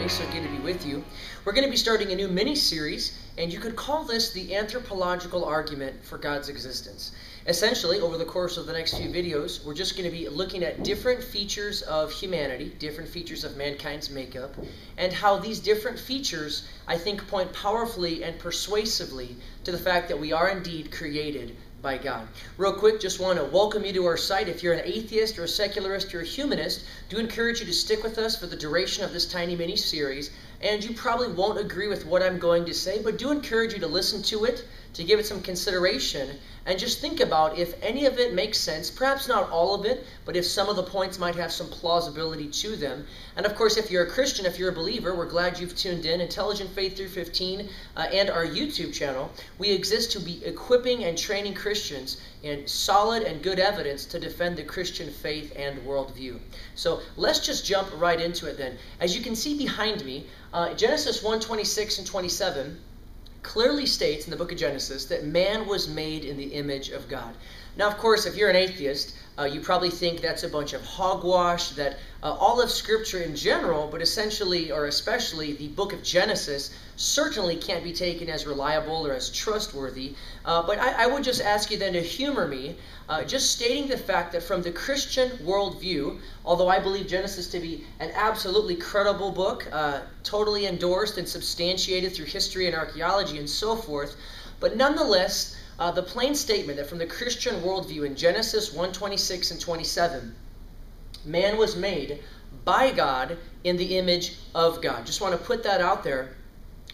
So good to be with you. We're going to be starting a new mini-series, and you could call this the Anthropological Argument for God's Existence. Essentially, over the course of the next few videos, we're just going to be looking at different features of humanity, different features of mankind's makeup, and how these different features, I think, point powerfully and persuasively to the fact that we are indeed created by God. Real quick, just want to welcome you to our site. If you're an atheist or a secularist or a humanist, do encourage you to stick with us for the duration of this tiny mini-series. And you probably won't agree with what I'm going to say, but do encourage you to listen to it, to give it some consideration, and just think about if any of it makes sense. Perhaps not all of it, but if some of the points might have some plausibility to them. And of course, if you're a Christian, if you're a believer, we're glad you've tuned in. Intelligent Faith through 15 and our YouTube channel. We exist to be equipping and training Christians in solid and good evidence to defend the Christian faith and worldview. So let's just jump right into it then. As you can see behind me, Genesis 1:26 and 27 clearly states in the book of Genesis that man was made in the image of God. Now, of course, if you're an atheist, you probably think that's a bunch of hogwash, that all of Scripture in general, but essentially or especially the book of Genesis, certainly can't be taken as reliable or as trustworthy. But I would just ask you then to humor me, just stating the fact that from the Christian worldview, although I believe Genesis to be an absolutely credible book, totally endorsed and substantiated through history and archaeology and so forth, but nonetheless, the plain statement that from the Christian worldview in Genesis 1:26 and 27, man was made by God in the image of God. Just want to put that out there,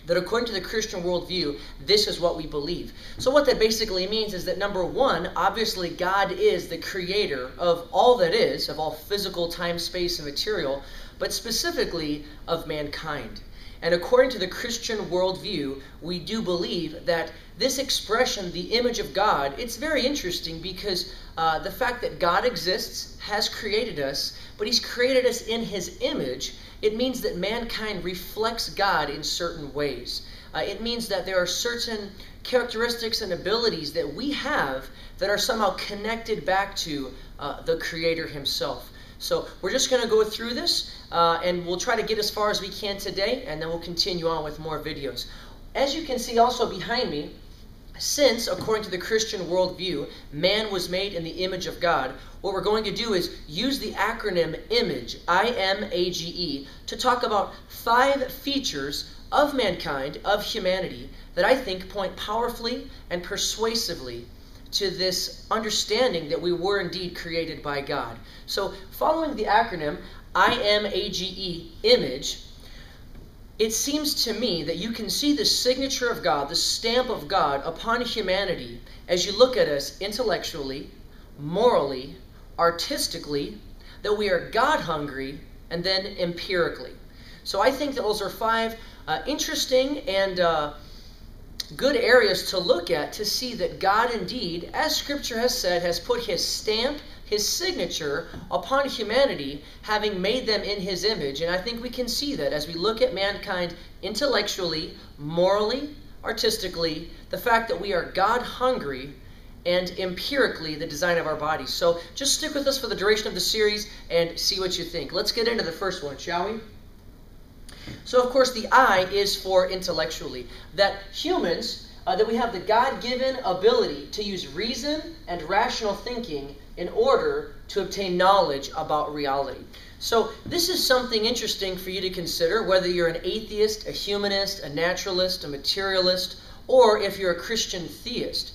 that according to the Christian worldview, this is what we believe. So what that basically means is that number one, obviously God is the creator of all that is, of all physical time, space, and material, but specifically of mankind. And according to the Christian worldview, we do believe that this expression, the image of God, it's very interesting because the fact that God exists, has created us, but He's created us in His image, it means that mankind reflects God in certain ways. It means that there are certain characteristics and abilities that we have that are somehow connected back to the Creator Himself. So we're just going to go through this, and we'll try to get as far as we can today, and then we'll continue on with more videos. As you can see also behind me, since, according to the Christian worldview, man was made in the image of God, what we're going to do is use the acronym I.M.A.G.E, I.M.A.G.E, to talk about 5 features of mankind, of humanity, that I think point powerfully and persuasively to this understanding that we were indeed created by God. So, following the acronym I.M.A.G.E, image, it seems to me that you can see the signature of God, the stamp of God upon humanity as you look at us intellectually, morally, artistically, that we are God-hungry, and then empirically. So I think that those are 5 interesting and good areas to look at to see that God indeed, as Scripture has said, has put His stamp, His signature upon humanity, having made them in His image. And I think we can see that as we look at mankind intellectually, morally, artistically, the fact that we are God-hungry, and empirically the design of our bodies. So just stick with us for the duration of the series and see what you think. Let's get into the first one, shall we? So, of course, the I is for intellectually. That humans, that we have the God-given ability to use reason and rational thinking in order to obtain knowledge about reality. So, this is something interesting for you to consider, whether you're an atheist, a humanist, a naturalist, a materialist, or if you're a Christian theist.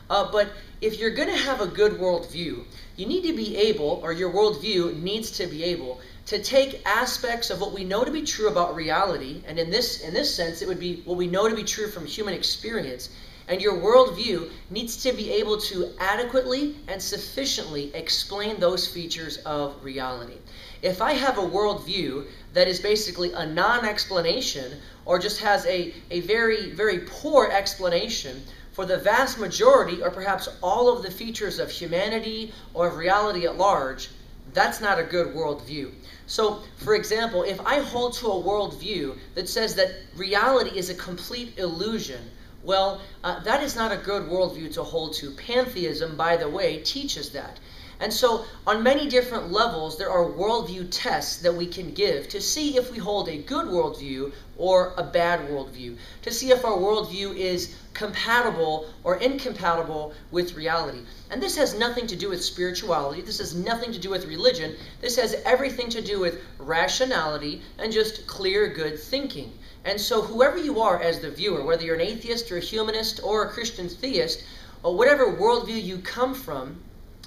But if you're going to have a good worldview, you need to be able, or your worldview needs to be able, to take aspects of what we know to be true about reality, and in this sense, it would be what we know to be true from human experience, and your worldview needs to be able to adequately and sufficiently explain those features of reality. If I have a worldview that is basically a non-explanation, or just has a very, very poor explanation for the vast majority, or perhaps all of the features of humanity or of reality at large, that's not a good worldview. So, for example, if I hold to a worldview that says that reality is a complete illusion, well, that is not a good worldview to hold to. Pantheism, by the way, teaches that. And so on many different levels, there are worldview tests that we can give to see if we hold a good worldview or a bad worldview, to see if our worldview is compatible or incompatible with reality. And this has nothing to do with spirituality. This has nothing to do with religion. This has everything to do with rationality and just clear, good thinking. And so whoever you are as the viewer, whether you're an atheist or a humanist or a Christian theist, or whatever worldview you come from,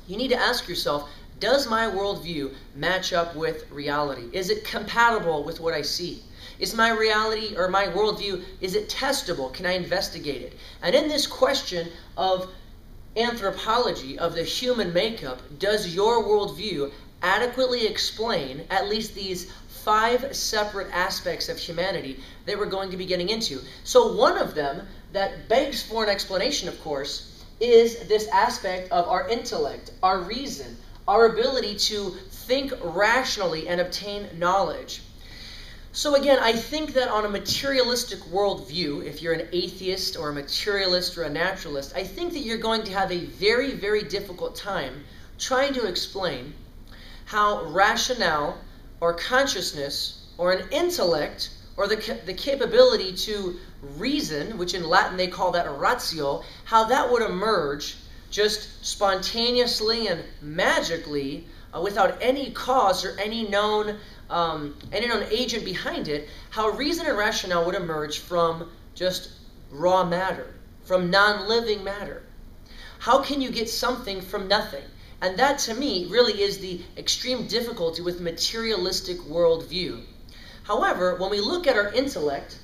you need to ask yourself, does my worldview match up with reality? Is it compatible with what I see? Is my reality or my worldview, is it testable? Can I investigate it? And in this question of anthropology, of the human makeup, does your worldview adequately explain at least these 5 separate aspects of humanity that we're going to be getting into? So one of them that begs for an explanation, of course, is this aspect of our intellect, our reason, our ability to think rationally and obtain knowledge. So again, I think that on a materialistic worldview, if you're an atheist or a materialist or a naturalist, I think that you're going to have a very, very difficult time trying to explain how rationale or consciousness or an intellect or the capability to reason, which in Latin they call that ratio, how that would emerge just spontaneously and magically without any cause or any known agent behind it, how reason and rationale would emerge from just raw matter, from non-living matter. How can you get something from nothing? And that, to me, really is the extreme difficulty with materialistic worldview. However, when we look at our intellect,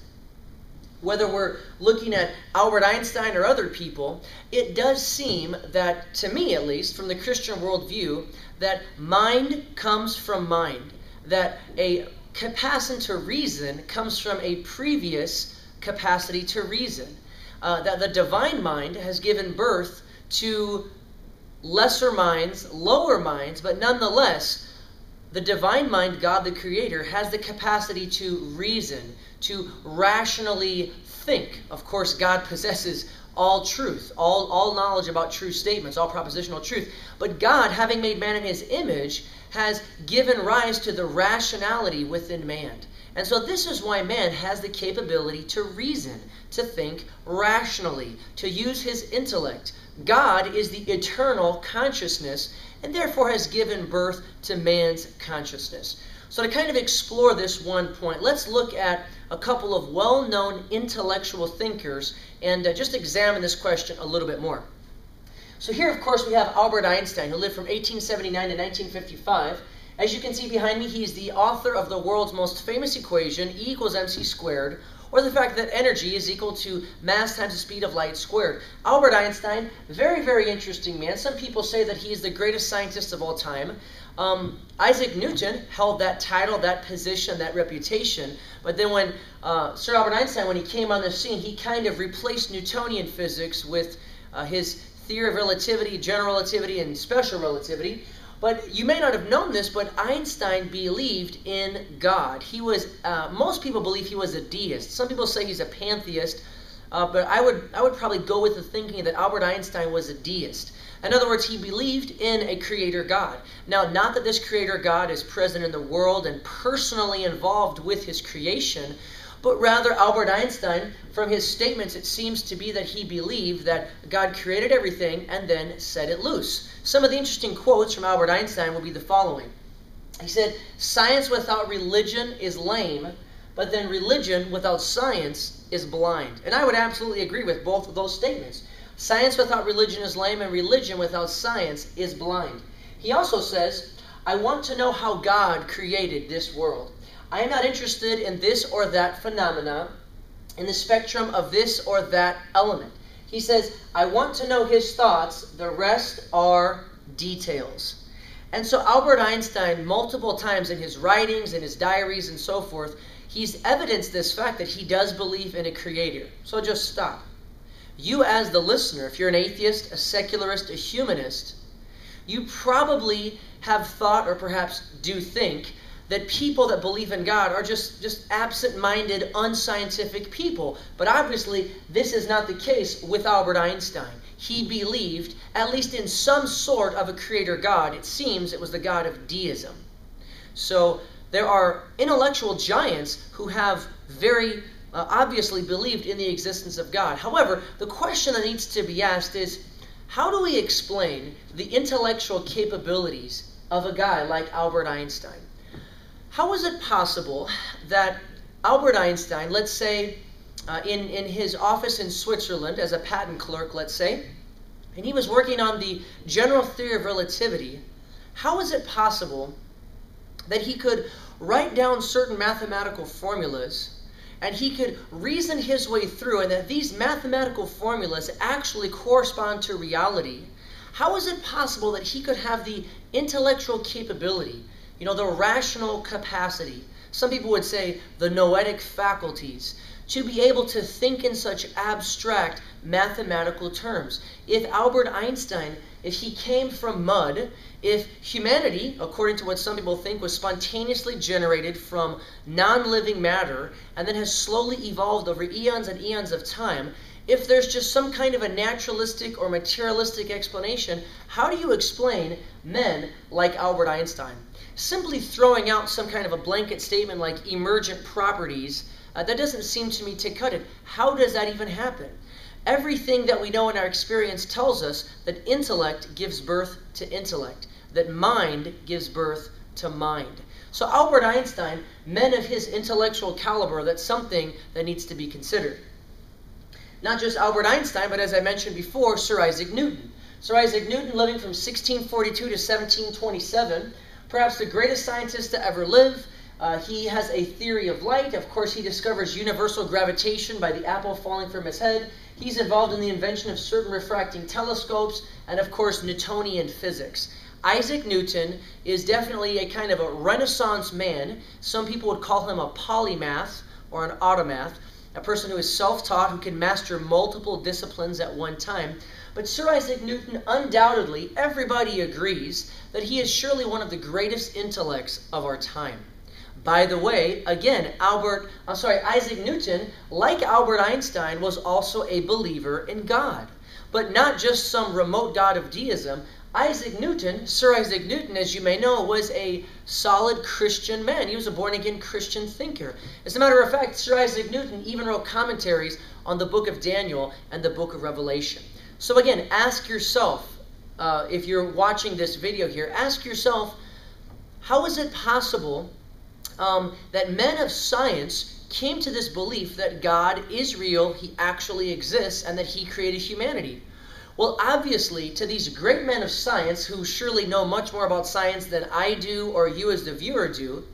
whether we're looking at Albert Einstein or other people, it does seem that, to me at least, from the Christian worldview, that mind comes from mind, that a capacity to reason comes from a previous capacity to reason, that the divine mind has given birth to lesser minds, lower minds, but nonetheless, the divine mind, God the Creator, has the capacity to reason, to rationally think. Of course, God possesses all truth, all knowledge about true statements, all propositional truth. But God, having made man in His image, has given rise to the rationality within man. And so this is why man has the capability to reason, to think rationally, to use his intellect. God is the eternal consciousness and therefore has given birth to man's consciousness. So to kind of explore this one point, let's look at a couple of well-known intellectual thinkers and just examine this question a little bit more. So here, of course, we have Albert Einstein, who lived from 1879 to 1955. As you can see behind me, he's the author of the world's most famous equation, E equals mc squared, or the fact that energy is equal to mass times the speed of light squared. Albert Einstein, very, very interesting man. Some people say that he is the greatest scientist of all time. Isaac Newton held that title, that position, that reputation. But then when Sir Albert Einstein, when he came on the scene, he kind of replaced Newtonian physics with his theory of relativity, general relativity, and special relativity. But you may not have known this, but Einstein believed in God. He was, most people believe he was a deist. Some people say he's a pantheist, but I would probably go with the thinking that Albert Einstein was a deist. In other words, he believed in a creator God. Now, not that this creator God is present in the world and personally involved with his creation, but rather Albert Einstein, from his statements, it seems to be that he believed that God created everything and then set it loose. Some of the interesting quotes from Albert Einstein will be the following. He said, "Science without religion is lame, but then religion without science is blind." And I would absolutely agree with both of those statements. Science without religion is lame, and religion without science is blind. He also says, "I want to know how God created this world. I am not interested in this or that phenomena, in the spectrum of this or that element." He says, "I want to know his thoughts. The rest are details." And so Albert Einstein, multiple times in his writings, in his diaries, and so forth, he's evidenced this fact that he does believe in a creator. So just stop. You as the listener, if you're an atheist, a secularist, a humanist, you probably have thought or perhaps do think that people that believe in God are just absent-minded, unscientific people. But obviously, this is not the case with Albert Einstein. He believed, at least in some sort of a creator God. It seems it was the God of deism. So there are intellectual giants who have very obviously believed in the existence of God. However, the question that needs to be asked is, how do we explain the intellectual capabilities of a guy like Albert Einstein? How is it possible that Albert Einstein, let's say in his office in Switzerland as a patent clerk, let's say, and he was working on the general theory of relativity, how is it possible that he could write down certain mathematical formulas and he could reason his way through, and that these mathematical formulas actually correspond to reality? How is it possible that he could have the intellectual capability, the rational capacity, some people would say the noetic faculties, to be able to think in such abstract mathematical terms? If Albert Einstein, if he came from mud, if humanity, according to what some people think, was spontaneously generated from non-living matter and then has slowly evolved over eons and eons of time, if there's just some kind of a naturalistic or materialistic explanation, how do you explain men like Albert Einstein? Simply throwing out some kind of a blanket statement like emergent properties, that doesn't seem to me to cut it. How does that even happen? Everything that we know in our experience tells us that intellect gives birth to intellect, that mind gives birth to mind. So Albert Einstein, men of his intellectual caliber, that's something that needs to be considered. Not just Albert Einstein, but as I mentioned before, Sir Isaac Newton. Sir Isaac Newton, living from 1642 to 1727, perhaps the greatest scientist to ever live. He has a theory of light. Of course, he discovers universal gravitation by the apple falling from his head. He's involved in the invention of certain refracting telescopes, and of course, Newtonian physics. Isaac Newton is definitely a kind of a Renaissance man. Some people would call him a polymath or an automath, a person who is self-taught, who can master multiple disciplines at one time. But Sir Isaac Newton, undoubtedly, everybody agrees that he is surely one of the greatest intellects of our time. By the way, again, Isaac Newton, like Albert Einstein, was also a believer in God. But not just some remote god of deism. Sir Isaac Newton, as you may know, was a solid Christian man. He was a born-again Christian thinker. As a matter of fact, Sir Isaac Newton even wrote commentaries on the book of Daniel and the book of Revelation. So again, ask yourself, if you're watching this video here, ask yourself, how is it possible that men of science came to this belief that God is real, he actually exists, and that he created humanity? Well, obviously, to these great men of science, who surely know much more about science than I do or you as the viewer do,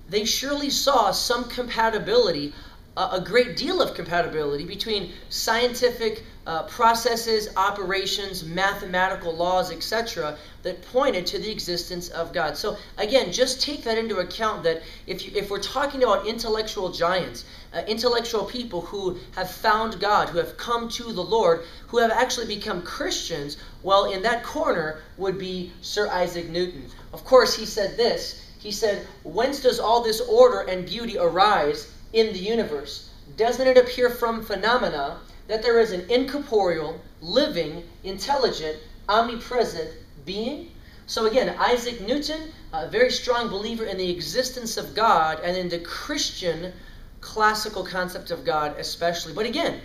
they surely saw some compatibility, a great deal of compatibility between scientific processes, operations, mathematical laws, etc., that pointed to the existence of God. So again, just take that into account, that if we're talking about intellectual giants, intellectual people who have found God, who have come to the Lord, who have actually become Christians, well, in that corner would be Sir Isaac Newton. Of course, he said this. He said, "Whence does all this order and beauty arise in the universe? Doesn't it appear from phenomena that there is an incorporeal, living, intelligent, omnipresent being?" So again, Isaac Newton, a very strong believer in the existence of God and in the Christian classical concept of God especially. But again,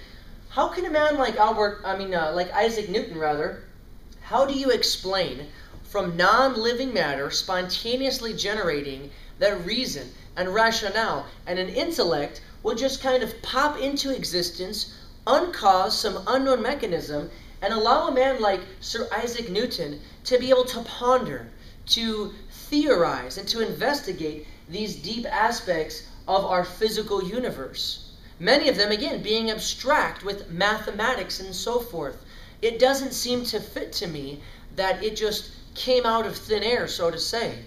how can a man like Isaac Newton, how do you explain from non-living matter spontaneously generating that reason and rationale and an intellect will just kind of pop into existence, uncause some unknown mechanism, and allow a man like Sir Isaac Newton to be able to ponder, to theorize, and to investigate these deep aspects of our physical universe? Many of them, again, being abstract with mathematics and so forth. It doesn't seem to fit to me that it just came out of thin air, so to say.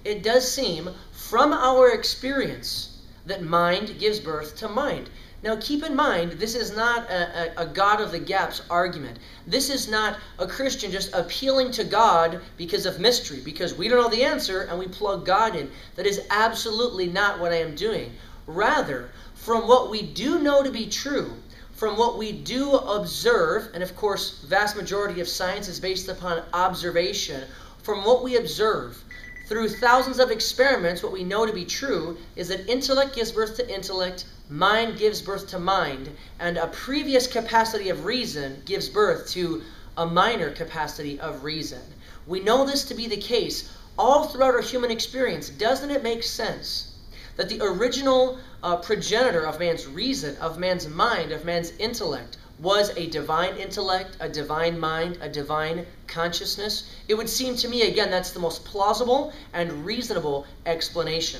It does seem, from our experience, that mind gives birth to mind. Now keep in mind, this is not a God of the gaps argument. This is not a Christian just appealing to God because of mystery, because we don't know the answer and we plug God in. That is absolutely not what I am doing. Rather, from what we do know to be true, from what we do observe, and of course, vast majority of science is based upon observation, from what we observe, through thousands of experiments, what we know to be true is that intellect gives birth to intellect, mind gives birth to mind, and a previous capacity of reason gives birth to a minor capacity of reason. We know this to be the case all throughout our human experience. Doesn't it make sense that the original progenitor of man's reason, of man's mind, of man's intellect, was a divine intellect, a divine mind, a divine consciousness? It would seem to me, again, that's the most plausible and reasonable explanation.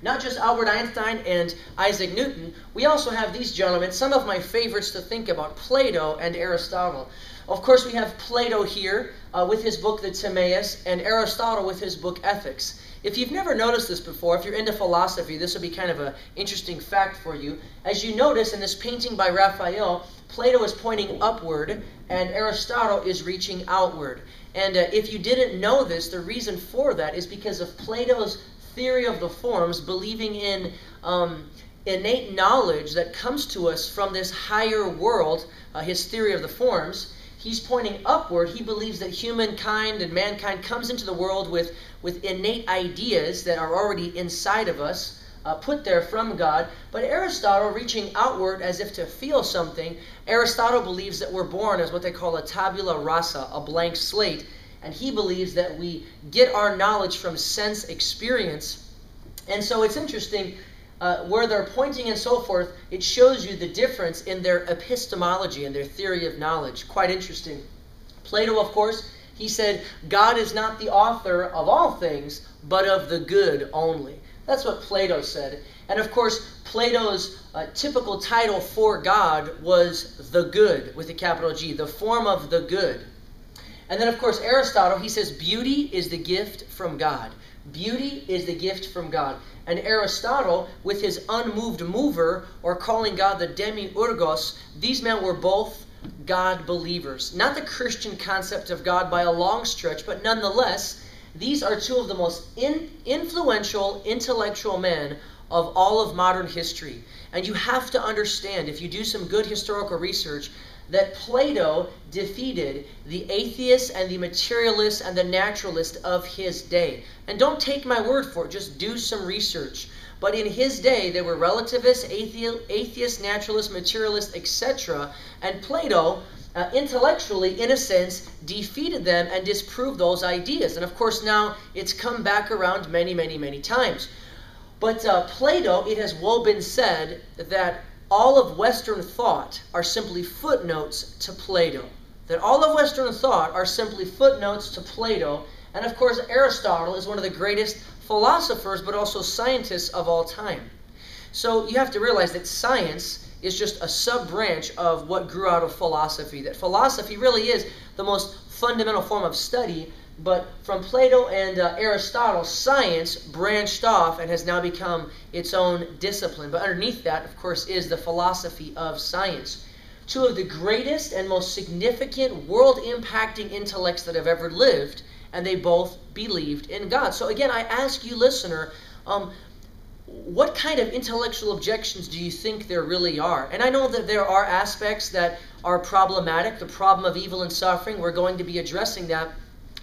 Not just Albert Einstein and Isaac Newton, we also have these gentlemen, some of my favorites to think about, Plato and Aristotle. Of course, we have Plato here with his book, the Timaeus, and Aristotle with his book, Ethics. If you've never noticed this before, if you're into philosophy, this will be kind of an interesting fact for you. As you notice in this painting by Raphael, Plato is pointing upward and Aristotle is reaching outward. And if you didn't know this, the reason for that is because of Plato's theory of the forms, believing in innate knowledge that comes to us from this higher world, his theory of the forms. He's pointing upward. He believes that humankind and mankind comes into the world with innate ideas that are already inside of us, put there from God. But Aristotle, reaching outward as if to feel something, Aristotle believes that we're born as what they call a tabula rasa, a blank slate. And he believes that we get our knowledge from sense experience. And so it's interesting, where they're pointing and so forth, it shows you the difference in their epistemology and their theory of knowledge. Quite interesting. Plato, of course, he said, God is not the author of all things, but of the good only. That's what Plato said. And of course, Plato's typical title for God was the good, with a capital G, the form of the good. And then, of course, Aristotle, he says, beauty is the gift from God. Beauty is the gift from God. And Aristotle, with his unmoved mover, or calling God the demiurgos, these men were both God believers. Not the Christian concept of God by a long stretch, but nonetheless, these are two of the most influential intellectual men of all of modern history. And you have to understand, if you do some good historical research, that Plato defeated the atheists and the materialists and the naturalists of his day. And don't take my word for it, just do some research. But in his day, there were relativists, atheists, naturalists, materialists, etc. And Plato, intellectually, in a sense, defeated them and disproved those ideas. And of course, now it's come back around many, many, many times. But Plato, it has well been said that all of Western thought are simply footnotes to Plato. That all of Western thought are simply footnotes to Plato. And of course, Aristotle is one of the greatest philosophers, but also scientists of all time. So you have to realize that science is just a sub-branch of what grew out of philosophy. That philosophy really is the most fundamental form of study. But from Plato and Aristotle, science branched off and has now become its own discipline. But underneath that, of course, is the philosophy of science. Two of the greatest and most significant world-impacting intellects that have ever lived, and they both believed in God. So again, I ask you, listener, what kind of intellectual objections do you think there really are? And I know that there are aspects that are problematic, the problem of evil and suffering. We're going to be addressing that.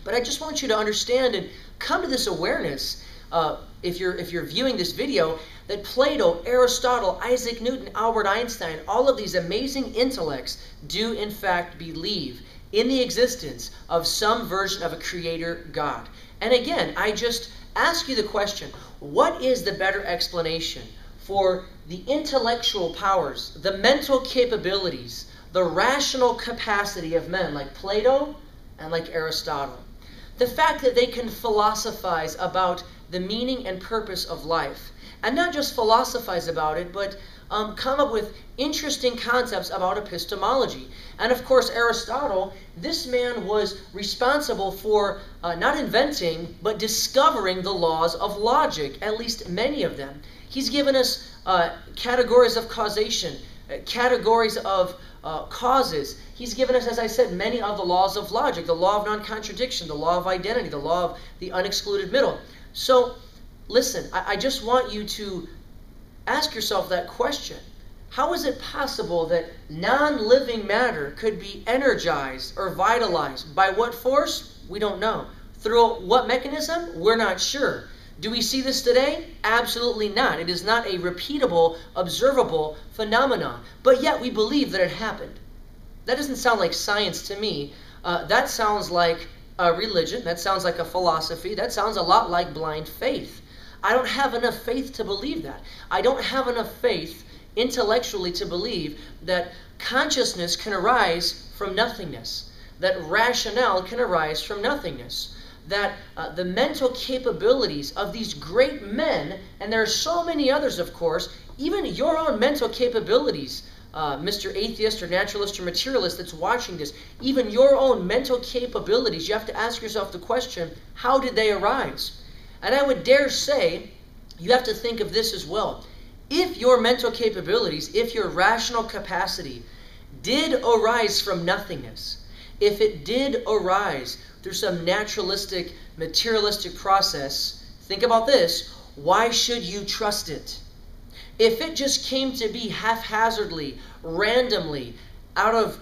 But I just want you to understand and come to this awareness, if you're viewing this video, that Plato, Aristotle, Isaac Newton, Albert Einstein, all of these amazing intellects do in fact believe in the existence of some version of a creator God. And again, I just ask you the question, what is the better explanation for the intellectual powers, the mental capabilities, the rational capacity of men like Plato and like Aristotle? The fact that they can philosophize about the meaning and purpose of life. And not just philosophize about it, but come up with interesting concepts about epistemology. And of course, Aristotle, this man was responsible for not inventing, but discovering the laws of logic, at least many of them. He's given us categories of causation, categories of causes. He's given us, as I said, many of the laws of logic, the law of non-contradiction, the law of identity, the law of the unexcluded middle. So, listen, I just want you to ask yourself that question. How is it possible that non-living matter could be energized or vitalized? By what force? We don't know. Through what mechanism? We're not sure. Do we see this today? Absolutely not. It is not a repeatable, observable phenomenon. But yet we believe that it happened. That doesn't sound like science to me. That sounds like a religion. That sounds like a philosophy. That sounds a lot like blind faith. I don't have enough faith to believe that. I don't have enough faith intellectually to believe that consciousness can arise from nothingness, that rationale can arise from nothingness, that the mental capabilities of these great men, and there are so many others, of course, even your own mental capabilities, Mr. Atheist or Naturalist or Materialist that's watching this, even your own mental capabilities, you have to ask yourself the question, how did they arise? And I would dare say, you have to think of this as well. If your mental capabilities, if your rational capacity did arise from nothingness, if it did arise through some naturalistic, materialistic process, think about this, why should you trust it? If it just came to be haphazardly, randomly, out of,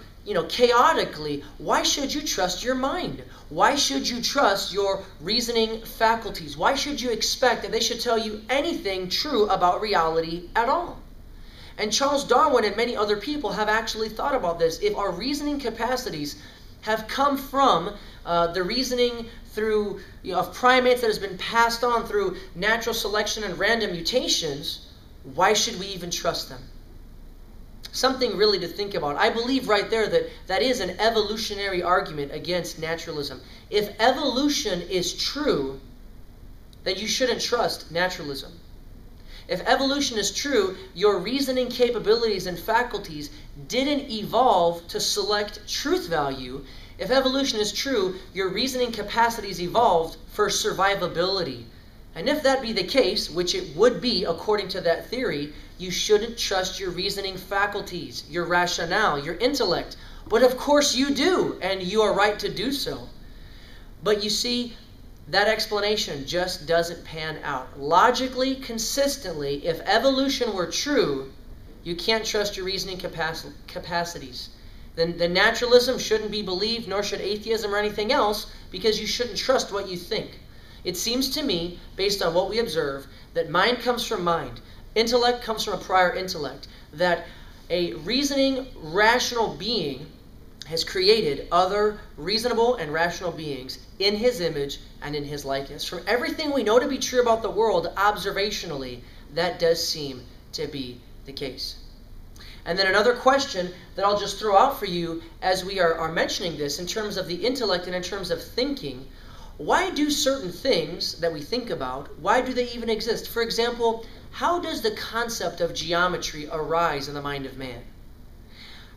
chaotically, why should you trust your mind? Why should you trust your reasoning faculties? Why should you expect that they should tell you anything true about reality at all? And Charles Darwin and many other people have actually thought about this. If our reasoning capacities have come from the reasoning through of primates that has been passed on through natural selection and random mutations, why should we even trust them? Something really to think about. I believe right there that that is an evolutionary argument against naturalism. If evolution is true, then you shouldn't trust naturalism. If evolution is true, your reasoning capabilities and faculties didn't evolve to select truth value. If evolution is true, your reasoning capacities evolved for survivability. And if that be the case, which it would be according to that theory, you shouldn't trust your reasoning faculties, your rationale, your intellect. But of course you do, and you are right to do so. But you see, that explanation just doesn't pan out. Logically, consistently, if evolution were true, you can't trust your reasoning capacities. Then naturalism shouldn't be believed, nor should atheism or anything else, because you shouldn't trust what you think. It seems to me, based on what we observe, that mind comes from mind. Intellect comes from a prior intellect. That a reasoning, rational being has created other reasonable and rational beings in his image and in his likeness. From everything we know to be true about the world, observationally, that does seem to be the case. And then another question that I'll just throw out for you as we are mentioning this in terms of the intellect and in terms of thinking. Why do certain things that we think about, why do they even exist? For example, how does the concept of geometry arise in the mind of man?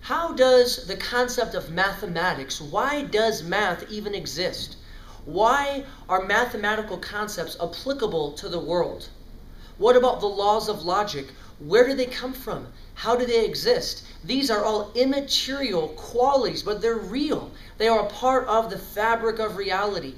How does the concept of mathematics, why does math even exist? Why are mathematical concepts applicable to the world? What about the laws of logic? Where do they come from? How do they exist? These are all immaterial qualities, but they're real. They are a part of the fabric of reality.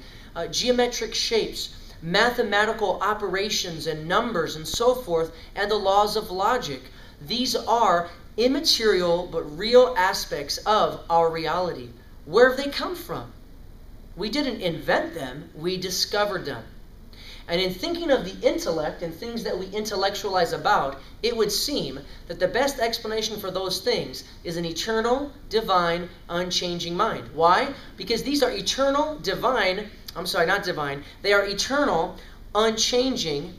Geometric shapes, mathematical operations and numbers and so forth, and the laws of logic. These are immaterial but real aspects of our reality. Where have they come from? We didn't invent them, we discovered them. And in thinking of the intellect and things that we intellectualize about, it would seem that the best explanation for those things is an eternal, divine, unchanging mind. Why? Because these are eternal, divine, they are eternal, unchanging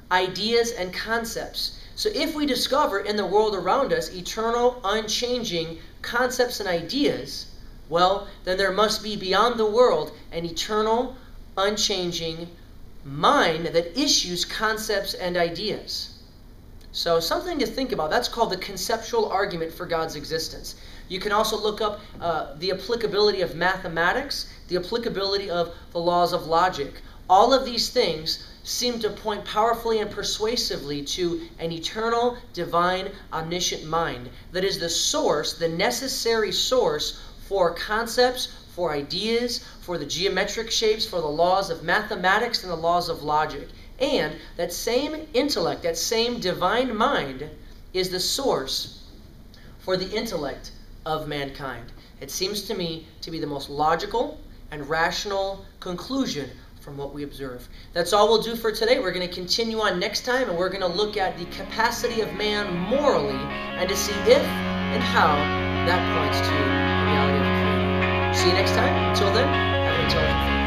ideas and concepts. So if we discover in the world around us eternal, unchanging concepts and ideas, well, then there must be beyond the world an eternal, unchanging mind that issues concepts and ideas. So something to think about. That's called the conceptual argument for God's existence. You can also look up the applicability of mathematics, the applicability of the laws of logic. All of these things seem to point powerfully and persuasively to an eternal, divine, omniscient mind that is the source, the necessary source for concepts, for ideas, for the geometric shapes, for the laws of mathematics and the laws of logic. And that same intellect, that same divine mind, is the source for the intellect of mankind. It seems to me to be the most logical and rational conclusion from what we observe. That's all we'll do for today. We're going to continue on next time, and we're going to look at the capacity of man morally and to see if and how that points to the reality of the Creator. See you next time. Until then, have an intelligent day.